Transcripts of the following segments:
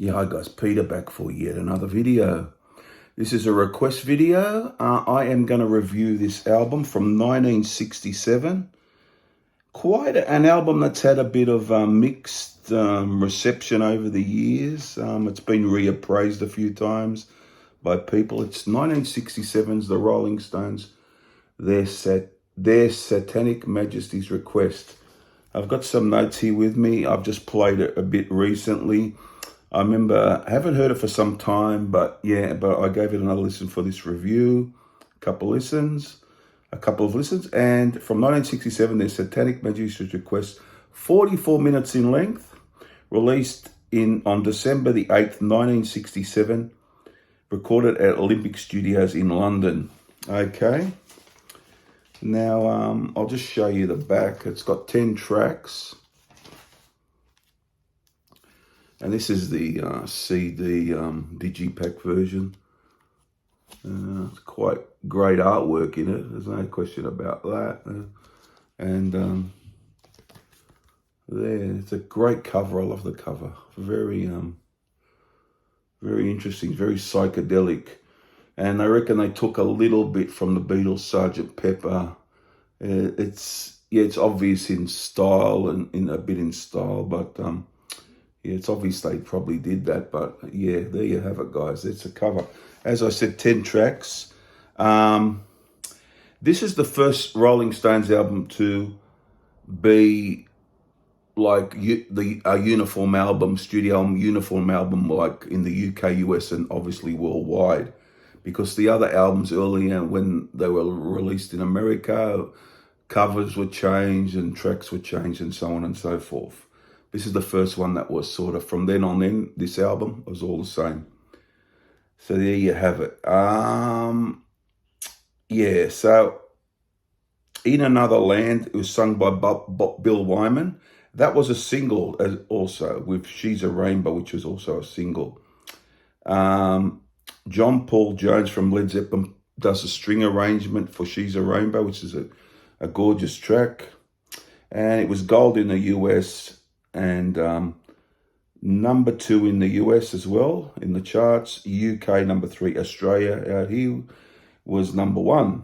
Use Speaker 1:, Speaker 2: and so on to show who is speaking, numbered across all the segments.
Speaker 1: Yeah, hi guys, Peter back for yet another video. This is a request video. I am going to review this album from 1967. Quite an album that's had a bit of mixed reception over the years. It's been reappraised a few times by people. It's 1967's The Rolling Stones, their Satanic Majesties Request. I've got some notes here with me. I've just played it a bit recently. I remember, I haven't heard it for some time, but I gave it another listen for this review, a couple of listens. And from 1967, there's Satanic Majesties Request, 44 minutes in length, released on December the 8th, 1967, recorded at Olympic Studios in London. Okay, now I'll just show you the back. It's got 10 tracks. And this is the CD Digipack version. It's quite great artwork in it. There's no question about that. There, it's a great cover. I love the cover. Very, very interesting. Very psychedelic. And I reckon they took a little bit from the Beatles' Sgt. Pepper. It's obvious in style and a bit in style, but yeah, it's obvious they probably did that, but yeah, there you have it, guys. It's a cover. As I said, 10 tracks. This is the first Rolling Stones album to be like a uniform album, studio uniform album, like in the UK, US, and obviously worldwide. Because the other albums earlier, when they were released in America, covers were changed and tracks were changed and so on and so forth. This is the first one that was sort of, from then on in, this album was all the same. So there you have it. Yeah, so In Another Land, it was sung by Bill Wyman. That was a single also, with She's a Rainbow, which was also a single. John Paul Jones from Led Zeppelin does a string arrangement for She's a Rainbow, which is a gorgeous track. And it was gold in the US, and number 2 in the US as well in the charts. UK number 3, Australia out here was number 1.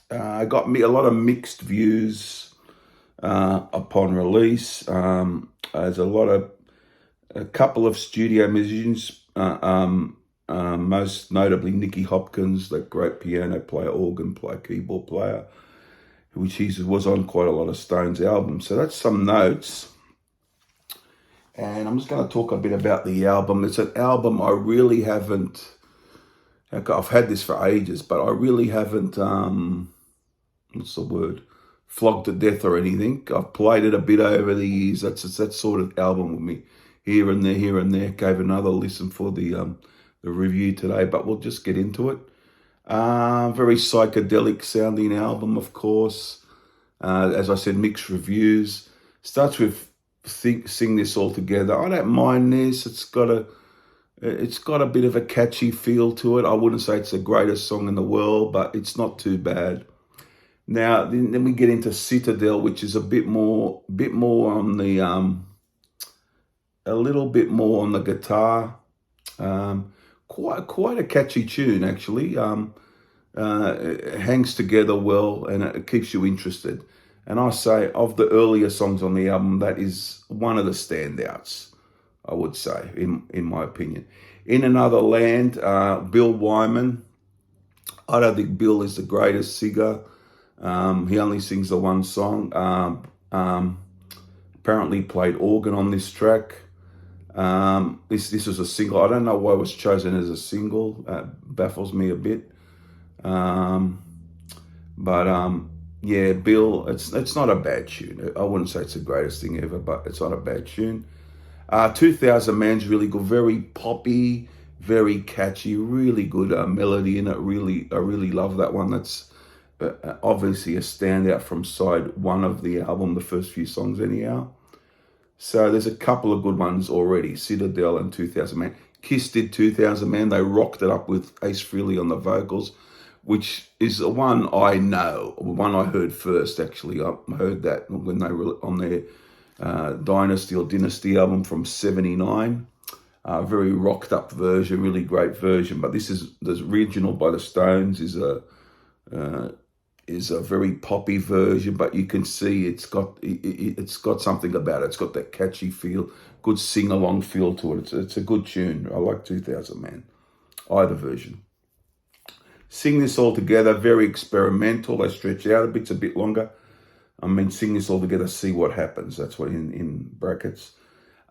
Speaker 1: Got me a lot of mixed views upon release. There's a couple of studio musicians, most notably Nicky Hopkins, that great piano player, organ player, keyboard player, which he was on quite a lot of Stones albums. So that's some notes. And I'm just going to talk a bit about the album. It's an album I really haven't, I've had this for ages, but I really haven't, flogged to death or anything. I've played it a bit over the years. That's that sort of album with me, here and there. Gave another listen for the review today, but we'll just get into it. Very psychedelic sounding album, of course. As I said, mixed reviews. Starts with sing this all together. I don't mind this. It's got a bit of a catchy feel to it. I wouldn't say it's the greatest song in the world, but it's not too bad. Now then we get into Citadel, which is a bit more on the a little bit more on the guitar. Quite a catchy tune, actually. It hangs together well, and it keeps you interested. And I say, of the earlier songs on the album, that is one of the standouts, I would say, in my opinion. In Another Land, Bill Wyman. I don't think Bill is the greatest singer. He only sings the one song. Apparently played organ on this track. This was a single. I don't know why it was chosen as a single. Baffles me a bit. Yeah, Bill, it's not a bad tune. I wouldn't say it's the greatest thing ever, but it's not a bad tune. 2000 Man's really good, very poppy, very catchy, really good melody in it. I really love that one. That's obviously a standout from side 1 of the album, the first few songs anyhow. So there's a couple of good ones already, Citadel and 2000 Man. Kiss did 2000 Man. They rocked it up with Ace Frehley on the vocals, which is the one I know, the one I heard first, actually. I heard that when they were on their Dynasty album from 79. very rocked up version, really great version. But this is the original by the Stones is a very poppy version, but you can see it's got something about it. It's got that catchy feel, good sing along feel to it. It's a good tune. I like 2000 Man, either version. Sing this all together, very experimental. They stretch out a bit, it's a bit longer. I mean, sing this all together, see what happens. That's what in brackets.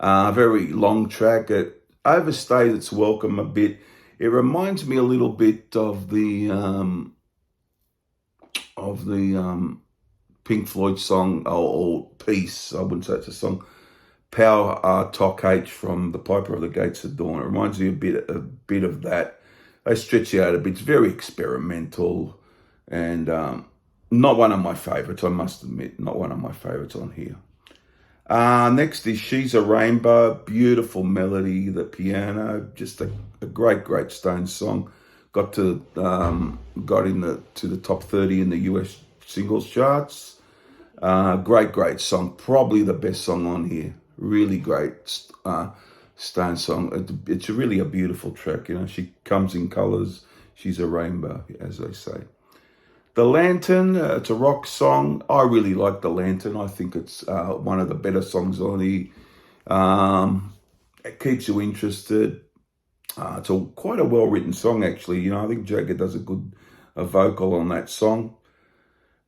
Speaker 1: Very long track. It overstays its welcome a bit. It reminds me a little bit of the Pink Floyd song or Peace. I wouldn't say it's a song. Power Talk H from The Piper of the Gates of Dawn. It reminds me a bit of that. They stretch out a bit. It's very experimental and not one of my favourites, I must admit. Not one of my favourites on here. Next is She's a Rainbow. Beautiful melody, the piano. Just a great Stones song. Got to the top 30 in the US singles charts. Great song. Probably the best song on here. Really great Stones song. It's really a beautiful track. You know, she comes in colours. She's a rainbow, as they say. The Lantern, it's a rock song. I really like The Lantern. I think it's one of the better songs on here. It keeps you interested. It's quite a well-written song, actually. You know, I think Jagger does a good vocal on that song.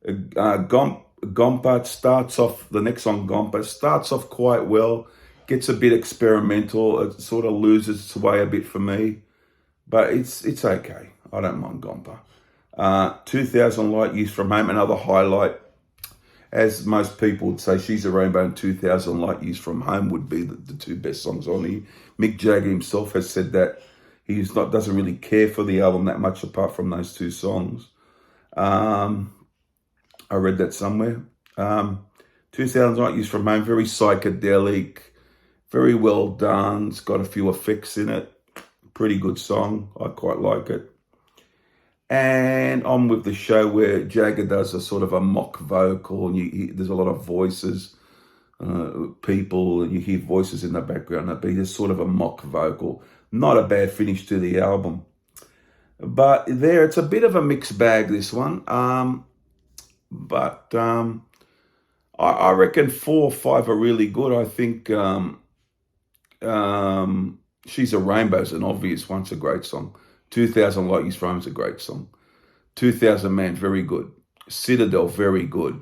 Speaker 1: Gompa starts off, the next song, Gompa, starts off quite well, gets a bit experimental. It sort of loses its way a bit for me, but it's okay. I don't mind Gompa. 2000 Light Years from Home, another highlight. As most people would say, She's a Rainbow and 2000 Light Years from Home would be the two best songs on here. Mick Jagger himself has said that he doesn't really care for the album that much apart from those two songs. I read that somewhere. 2000 Light Years from Home, very psychedelic, very well done. It's got a few effects in it. Pretty good song. I quite like it. And on with the show where Jagger does a sort of a mock vocal, and there's a lot of voices, people, and you hear voices in the background. There's sort of a mock vocal. Not a bad finish to the album. But it's a bit of a mixed bag, this one. But I reckon 4 or 5 are really good. I think She's a Rainbow is an obvious one. It's a great song. 2000 Light Years from Home is a great song. 2000 Man, very good. Citadel, very good.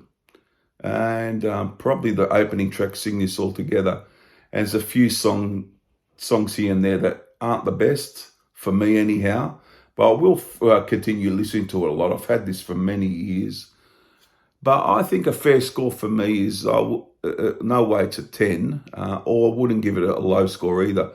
Speaker 1: And probably the opening track, Sing This All Together. And there's a few songs here and there that aren't the best, for me anyhow. But I will continue listening to it a lot. I've had this for many years. But I think a fair score for me is no way to 10, or I wouldn't give it a low score either.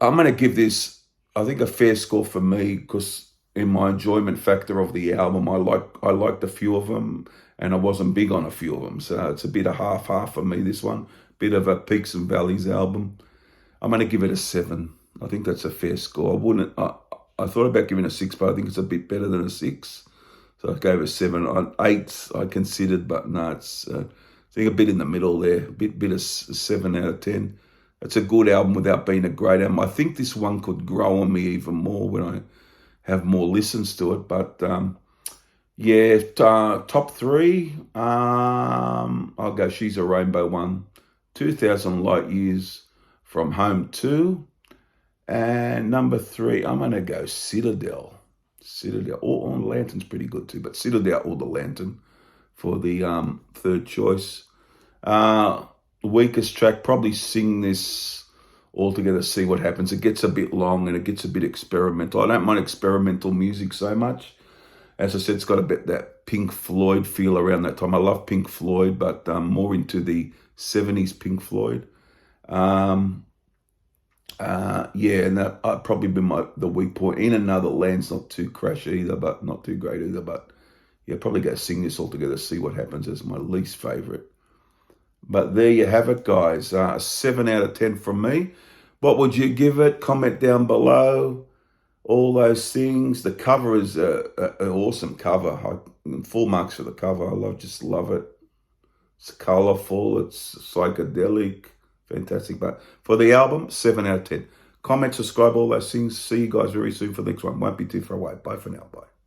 Speaker 1: I'm going to give this, I think, a fair score for me because in my enjoyment factor of the album, I liked a few of them and I wasn't big on a few of them. So it's a bit of half for me, this one. Bit of a peaks and valleys album. I'm going to give it a 7. I think that's a fair score. I thought about giving it a 6, but I think it's a bit better than a 6. So I gave it a 7. 8 I considered, but no, it's I think a bit in the middle there. A bit of 7 out of 10. It's a good album without being a great album. I think this one could grow on me even more when I have more listens to it. But top 3, I'll go She's a Rainbow 1, 2000 Light Years from Home 2, and number 3, I'm going to go Citadel. Or Lantern's pretty good too, but Citadel or The Lantern for the third choice. Weakest track, probably Sing This All Together, See What Happens. It gets a bit long and it gets a bit experimental. I don't mind experimental music so much. As I said, it's got a bit that Pink Floyd feel around that time. I love Pink Floyd, but more into the 70s Pink Floyd. And that'd probably be the weak point. In Another Land's not too crash either, but not too great either. But yeah, probably go Sing This All Together, See What Happens as my least favourite. But there you have it, guys. 7 out of 10 from me. What would you give it? Comment down below. All those things. The cover is an awesome cover. Full marks for the cover. Just love it. It's colourful. It's psychedelic. Fantastic. But for the album, 7 out of 10. Comment, subscribe, all those things. See you guys very soon for the next one. Won't be too far away. Bye for now. Bye.